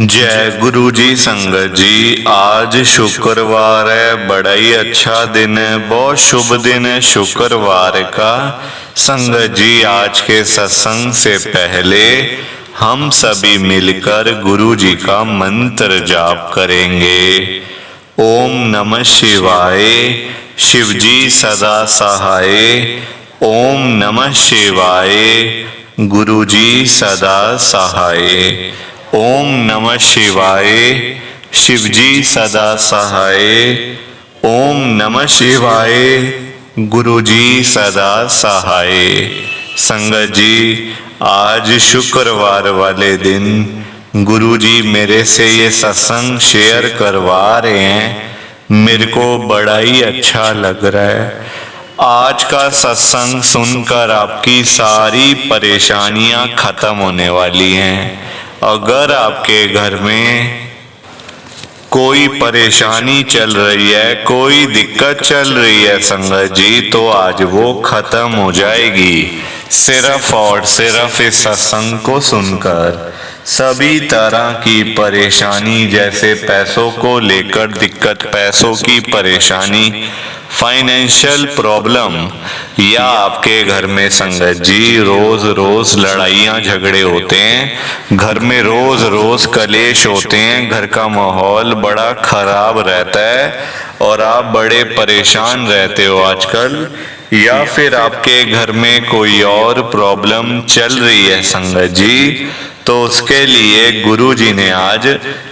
जय गुरु जी। संगत जी, आज शुक्रवार है, बड़ा ही अच्छा दिन है, बहुत शुभ दिन है शुक्रवार का। संगत जी, आज के सत्संग से पहले हम सभी मिलकर गुरु जी का मंत्र जाप करेंगे। ओम नमः शिवाय, शिव जी सदा सहाय। ओम नमः शिवाय, गुरु जी सदा सहाय। ओम नमः शिवाय, शिव जी सदा सहाय। ओम नमः शिवाय, गुरु जी सदा सहाय। संगत जी, आज शुक्रवार वाले दिन गुरु जी मेरे से ये सत्संग शेयर करवा रहे हैं। मेरे को बड़ा ही अच्छा लग रहा है। आज का सत्संग सुनकर आपकी सारी परेशानियां खत्म होने वाली हैं। अगर आपके घर में कोई परेशानी चल रही है, कोई दिक्कत चल रही है संगत जी, तो आज वो खत्म हो जाएगी सिर्फ और सिर्फ इस सत्संग को सुनकर। सभी तरह की परेशानी, जैसे पैसों को लेकर दिक्कत, पैसों की परेशानी, फाइनेंशियल प्रॉब्लम, या आपके घर में संगत जी रोज रोज लड़ाइयाँ झगड़े होते हैं, घर में रोज रोज कलेश होते हैं, घर का माहौल बड़ा खराब रहता है और आप बड़े परेशान रहते हो आजकल, या फिर आपके घर में कोई और प्रॉब्लम चल रही है संगत जी, तो उसके लिए गुरु जी ने आज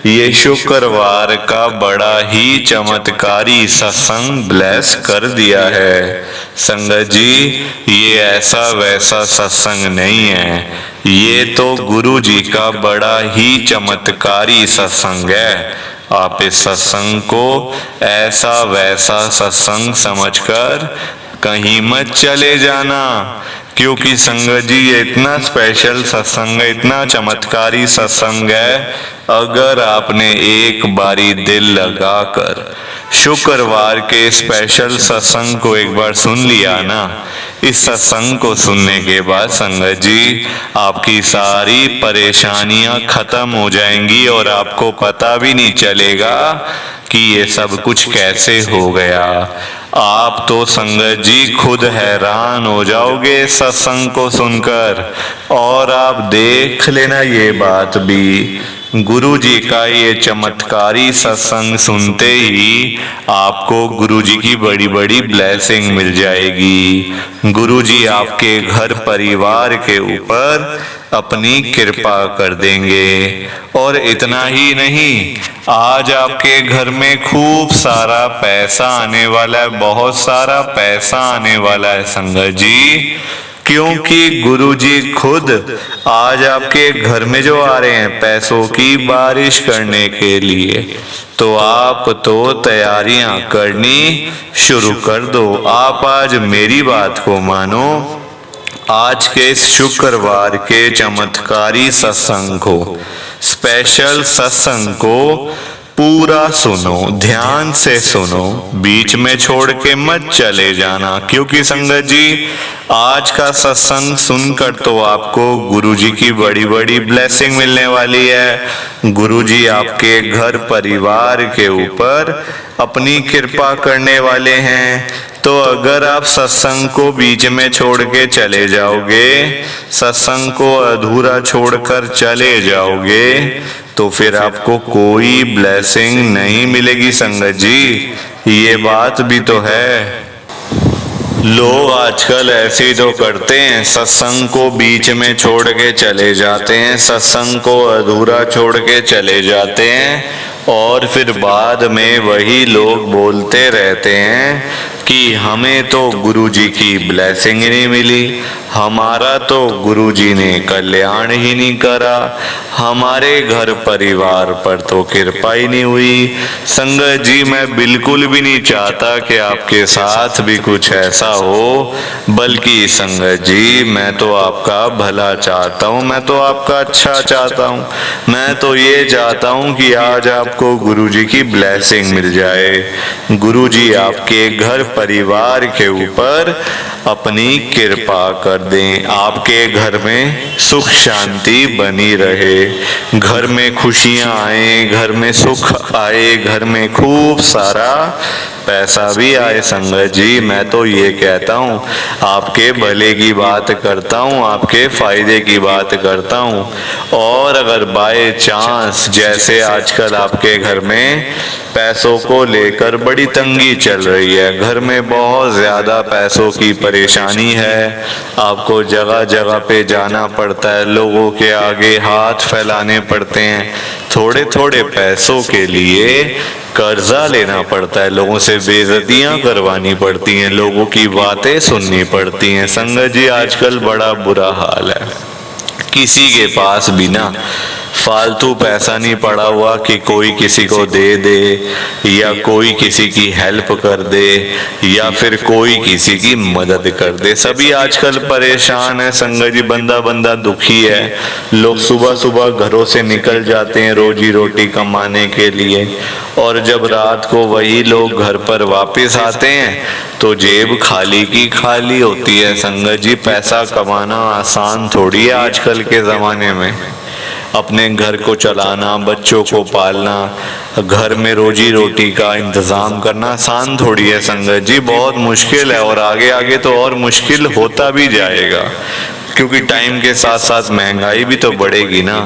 ये शुक्रवार का बड़ा ही चमत्कारी सत्संग ब्लेस कर दिया है। संगत जी, ये ऐसा वैसा सत्संग नहीं है, ये तो गुरु जी का बड़ा ही चमत्कारी सत्संग है। आप इस सत्संग को ऐसा वैसा सत्संग समझकर कहीं मत चले जाना, क्योंकि संगत जी ये इतना स्पेशल सत्संग है, इतना चमत्कारी सत्संग है। अगर आपने एक बारी दिल लगाकर शुक्रवार के स्पेशल सत्संग को एक बार सुन लिया ना, इस सत्संग को सुनने के बाद संगत जी आपकी सारी परेशानियां खत्म हो जाएंगी और आपको पता भी नहीं चलेगा कि ये सब कुछ कैसे हो गया। आप तो संगत जी खुद हैरान हो जाओगे सत्संग को सुनकर। और आप देख लेना ये बात भी, गुरु जी का ये चमत्कारी सत्संग सुनते ही आपको गुरु जी की बड़ी बड़ी ब्लेसिंग मिल जाएगी। गुरु जी आपके घर परिवार के ऊपर अपनी कृपा कर देंगे। और इतना ही नहीं, आज आपके घर में खूब सारा पैसा आने वाला है, बहुत सारा पैसा आने वाला है संगत जी, क्योंकि गुरु जी खुद आज आपके घर में जो आ रहे हैं पैसों की बारिश करने के लिए। तो आप तो तैयारियां करनी शुरू कर दो। आप आज मेरी बात को मानो, आज के शुक्रवार के चमत्कारी सत्संग को, स्पेशल सत्संग को पूरा सुनो, ध्यान से सुनो, बीच में छोड़ के मत चले जाना, क्योंकि संगत जी आज का सत्संग सुनकर तो आपको गुरु जी की बड़ी बड़ी ब्लेसिंग मिलने वाली है। गुरु जी आपके घर परिवार के ऊपर अपनी कृपा करने वाले हैं। तो अगर आप सत्संग को बीच में छोड़ के चले जाओगे, सत्संग को अधूरा छोड़कर चले जाओगे, तो फिर आपको कोई ब्लेसिंग नहीं मिलेगी संगत जी। ये बात भी तो है। लोग आजकल ऐसे ही तो करते हैं, सत्संग को बीच में छोड़ के चले जाते हैं, सत्संग को अधूरा छोड़ के चले जाते हैं, और फिर बाद में वही लोग बोलते रहते हैं कि हमें तो गुरु जी की ब्लेसिंग ही नहीं मिली, हमारा तो गुरु जी ने कल्याण ही नहीं करा, हमारे घर परिवार पर तो कृपा ही नहीं हुई। संगत जी, मैं बिल्कुल भी नहीं चाहता कि आपके साथ भी कुछ ऐसा हो, बल्कि संगत जी मैं तो आपका भला चाहता हूँ, मैं तो आपका अच्छा चाहता हूँ। मैं तो ये चाहता हूँ कि आज आपको गुरु जी की ब्लेसिंग मिल जाए, गुरु जी आपके घर परिवार के ऊपर अपनी कृपा कर कर दें, आपके घर में सुख शांति बनी रहे, घर में खुशियां आए, घर में सुख आए, घर में खूब सारा पैसा भी आए। संगत जी मैं तो ये कहता हूँ, आपके भले की बात करता हूँ, आपके फायदे की बात करता हूँ। और अगर बाय चांस जैसे आजकल आपके घर में पैसों को लेकर बड़ी तंगी चल रही है, घर में बहुत ज्यादा पैसों की परेशानी है, आपको जगह जगह पे जाना पड़ता है, लोगों के आगे हाथ फैलाने पड़ते हैं, थोड़े थोड़े पैसों के लिए कर्जा लेना पड़ता है, लोगों से बेइज्जतियां करवानी पड़ती हैं, लोगों की बातें सुननी पड़ती हैं। संगत जी आजकल बड़ा बुरा हाल है, किसी के पास भी ना फालतू पैसा नहीं पड़ा हुआ कि कोई किसी को दे दे, या कोई किसी की हेल्प कर दे, या फिर कोई किसी की मदद कर dे। सभी आजकल परेशान है संगत जी, बंदा बंदा दुखी है। लोग सुबह सुबह घरों से निकल जाते हैं रोजी रोटी कमाने के लिए, और जब रात को वही लोग घर पर वापस आते हैं तो जेब खाली की खाली होती है। संगत जी पैसा कमाना आसान थोड़ी है आजकल के ज़माने में, अपने घर को चलाना, बच्चों को पालना, घर में रोजी रोटी का इंतज़ाम करना आसान थोड़ी है संगत जी, बहुत मुश्किल है, और आगे आगे तो और मुश्किल होता भी जाएगा, क्योंकि टाइम के साथ साथ महंगाई भी तो बढ़ेगी ना,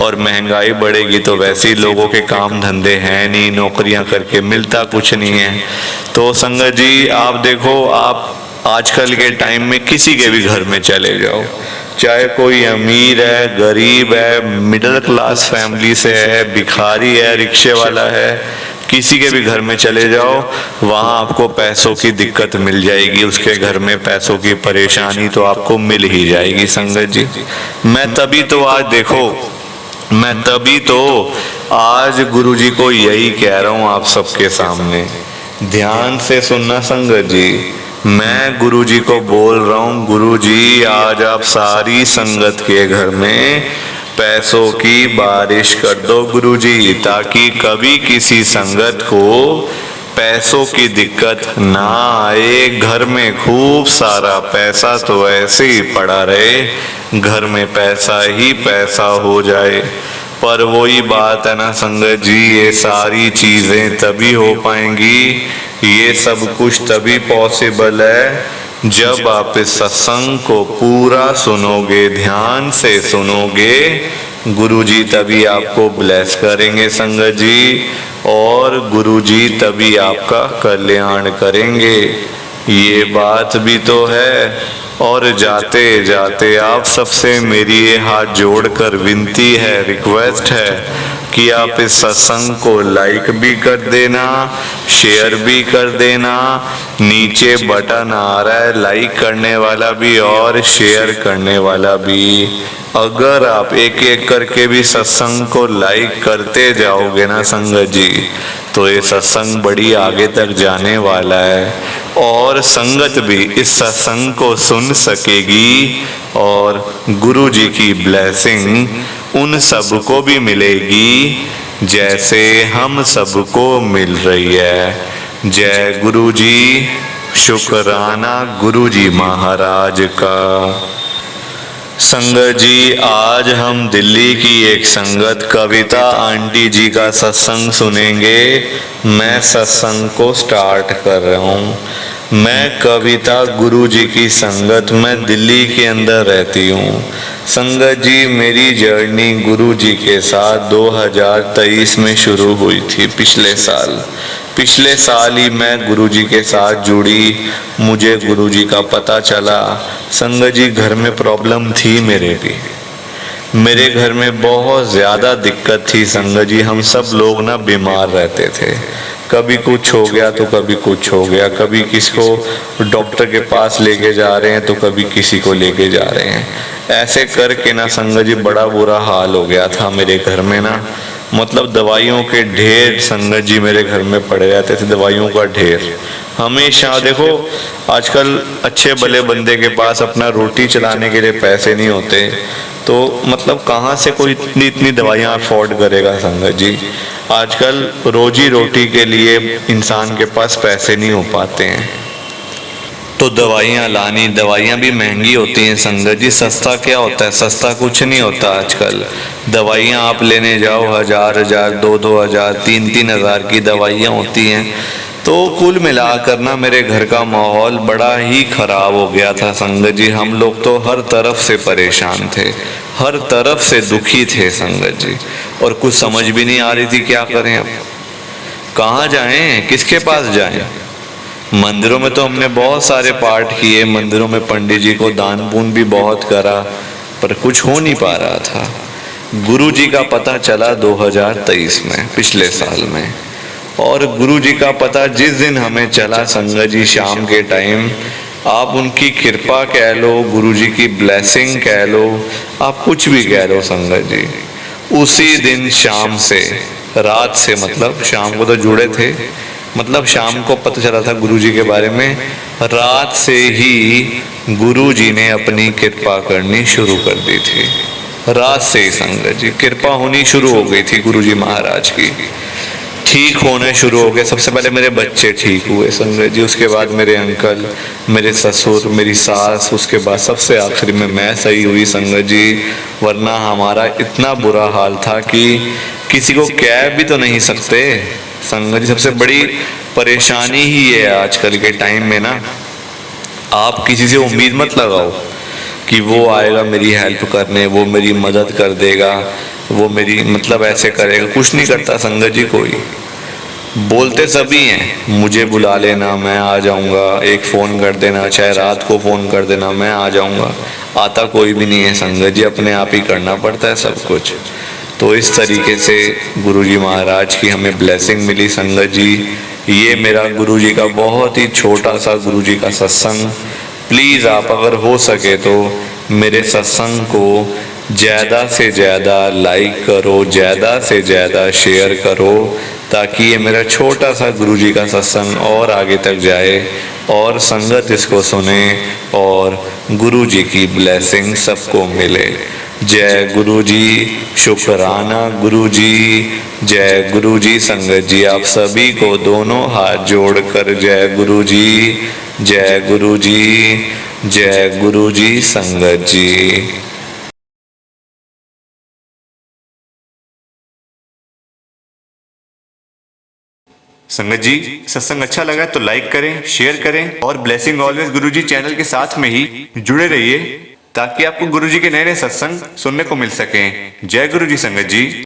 और महंगाई बढ़ेगी तो वैसे ही लोगों के काम धंधे हैं नहीं, नौकरियां करके मिलता कुछ नहीं है। तो संगत जी आप देखो, आप आजकल के टाइम में किसी के भी घर में चले जाओ, चाहे कोई अमीर है, गरीब है, मिडिल क्लास फैमिली से है, भिखारी है, रिक्शे वाला है, किसी के भी घर में चले जाओ, वहाँ आपको पैसों की दिक्कत मिल जाएगी, उसके घर में पैसों की परेशानी तो आपको मिल ही जाएगी। संगत जी मैं तभी तो आज गुरु जी को यही कह रहा हूँ आप सबके सामने, ध्यान से सुनना संगत जी, मैं गुरु जी को बोल रहा हूँ, गुरु जी आज आप सारी संगत के घर में पैसों की बारिश कर दो गुरु जी, ताकि कभी किसी संगत को पैसों की दिक्कत ना आए, घर में खूब सारा पैसा तो ऐसे ही पड़ा रहे, घर में पैसा ही पैसा हो जाए। पर वही बात है ना संगत जी, ये सारी चीजें तभी हो पाएंगी, ये सब कुछ तभी पॉसिबल है जब आप इस सत्संग को पूरा सुनोगे, ध्यान से सुनोगे, गुरु जी तभी आपको ब्लेस करेंगे संगत जी, और गुरु जी तभी आपका कल्याण करेंगे। ये बात भी तो है। और जाते जाते आप सबसे मेरी ये हाथ जोड़कर विनती है, रिक्वेस्ट है कि आप इस सत्संग को लाइक भी कर देना, शेयर भी कर देना, नीचे बटन आ रहा है लाइक करने वाला भी और शेयर करने वाला भी। अगर आप एक एक करके भी सत्संग को लाइक करते जाओगे ना संगत जी, तो ये सत्संग बड़ी आगे तक जाने वाला है, और संगत भी इस सत्संग को सुन सकेगी, और गुरु जी की ब्लेसिंग उन सबको भी मिलेगी जैसे हम सबको मिल रही है। जय गुरु जी, शुक्राना गुरु जी महाराज का। संगत जी आज हम दिल्ली की एक संगत कविता आंटी जी का सत्संग सुनेंगे। मैं सत्संग को स्टार्ट कर रहा हूँ। मैं कविता गुरु जी की संगत में दिल्ली के अंदर रहती हूँ। संगत जी मेरी जर्नी गुरु जी के साथ 2023 में शुरू हुई थी। पिछले साल ही मैं गुरु जी के साथ जुड़ी, मुझे गुरु जी का पता चला। संगत जी घर में प्रॉब्लम थी, मेरे घर में बहुत ज़्यादा दिक्कत थी। संगत जी हम सब लोग ना बीमार रहते थे, कभी कुछ हो गया तो कभी कुछ हो गया, कभी किसी को डॉक्टर के पास लेके जा रहे हैं तो कभी किसी को लेके जा रहे हैं। ऐसे करके ना संगत जी बड़ा बुरा हाल हो गया था मेरे घर में ना, मतलब दवाइयों के ढेर संगत जी मेरे घर में पड़े रहते थे, दवाइयों का ढेर हमेशा। देखो आजकल अच्छे भले बंदे के पास अपना रोटी चलाने के लिए पैसे नहीं होते, तो मतलब कहाँ से कोई इतनी दवाइयाँ अफोर्ड करेगा संगत जी। आजकल रोजी रोटी के लिए इंसान के पास पैसे नहीं हो पाते हैं। तो दवाइयाँ लानी, दवाइयाँ भी महंगी होती हैं संगत जी। सस्ता क्या होता है, सस्ता कुछ नहीं होता आजकल। दवाइयाँ आप लेने जाओ 1000 2 हजार 3 हजार की दवाइयाँ होती हैं। तो कुल मिलाकर ना मेरे घर का माहौल बड़ा ही खराब हो गया था संगत जी। हम लोग तो हर तरफ से परेशान थे, हर तरफ से दुखी थे संगत जी, और कुछ समझ भी नहीं आ रही थी क्या करें अब, कहाँ जाएं, किसके पास जाएं। मंदिरों में तो हमने बहुत सारे पाठ किए, मंदिरों में पंडित जी को दान पुण्य भी बहुत करा, पर कुछ हो नहीं पा रहा था। गुरु जी का पता चला 2023 में, पिछले साल में। और गुरु जी का पता जिस दिन हमें चला संगत जी, शाम के टाइम, आप उनकी कृपा कह लो, गुरु जी की ब्लेसिंग कह लो, आप कुछ भी कह लो संगत जी, उसी दिन शाम से, रात से, मतलब शाम को तो जुड़े थे, मतलब शाम को पता चला था गुरु जी के बारे में, रात से ही गुरु जी ने अपनी कृपा करनी शुरू कर दी थी। रात से ही संगत जी कृपा होनी शुरू हो गई थी गुरु जी महाराज की, ठीक होने शुरू हो गए। सबसे पहले मेरे बच्चे ठीक हुए संगत जी, उसके बाद मेरे अंकल, मेरे ससुर, मेरी सास, उसके बाद सबसे आखिर में मैं सही हुई संगत जी। वरना हमारा इतना बुरा हाल था कि किसी को कह भी तो नहीं सकते संगत जी। सबसे बड़ी परेशानी ही है आजकल के टाइम में ना, आप किसी से उम्मीद मत लगाओ कि वो आएगा मेरी हेल्प करने, वो मेरी मदद कर देगा, वो मेरी मतलब ऐसे करेगा, कुछ नहीं करता संगत जी कोई। बोलते सभी हैं मुझे बुला लेना, मैं आ जाऊंगा, एक फ़ोन कर देना, चाहे रात को फ़ोन कर देना, मैं आ जाऊंगा। आता कोई भी नहीं है संगत जी, अपने आप ही करना पड़ता है सब कुछ। तो इस तरीके से गुरुजी महाराज की हमें ब्लेसिंग मिली संगत जी। ये मेरा गुरुजी का बहुत ही छोटा सा गुरुजी का सत्संग। प्लीज़ आप अगर हो सके तो मेरे सत्संग को ज़्यादा से ज़्यादा लाइक करो, ज़्यादा से ज़्यादा शेयर करो, ताकि ये मेरा छोटा सा गुरुजी का सत्संग और आगे तक जाए और संगत इसको सुने और गुरुजी की ब्लेसिंग सबको मिले। जय गुरुजी, शुक्राना गुरुजी, जय गुरुजी। संगत जी आप सभी को दोनों हाथ जोड़कर जय गुरुजी, जय गुरुजी, जय गुरुजी। संगत जी संगत जी सत्संग अच्छा लगा तो लाइक करें, शेयर करें और ब्लेसिंग ऑलवेज गुरुजी चैनल के साथ में ही जुड़े रहिए, ताकि आपको गुरुजी के नए नए सत्संग सुनने को मिल सकें। जय गुरुजी संगत जी।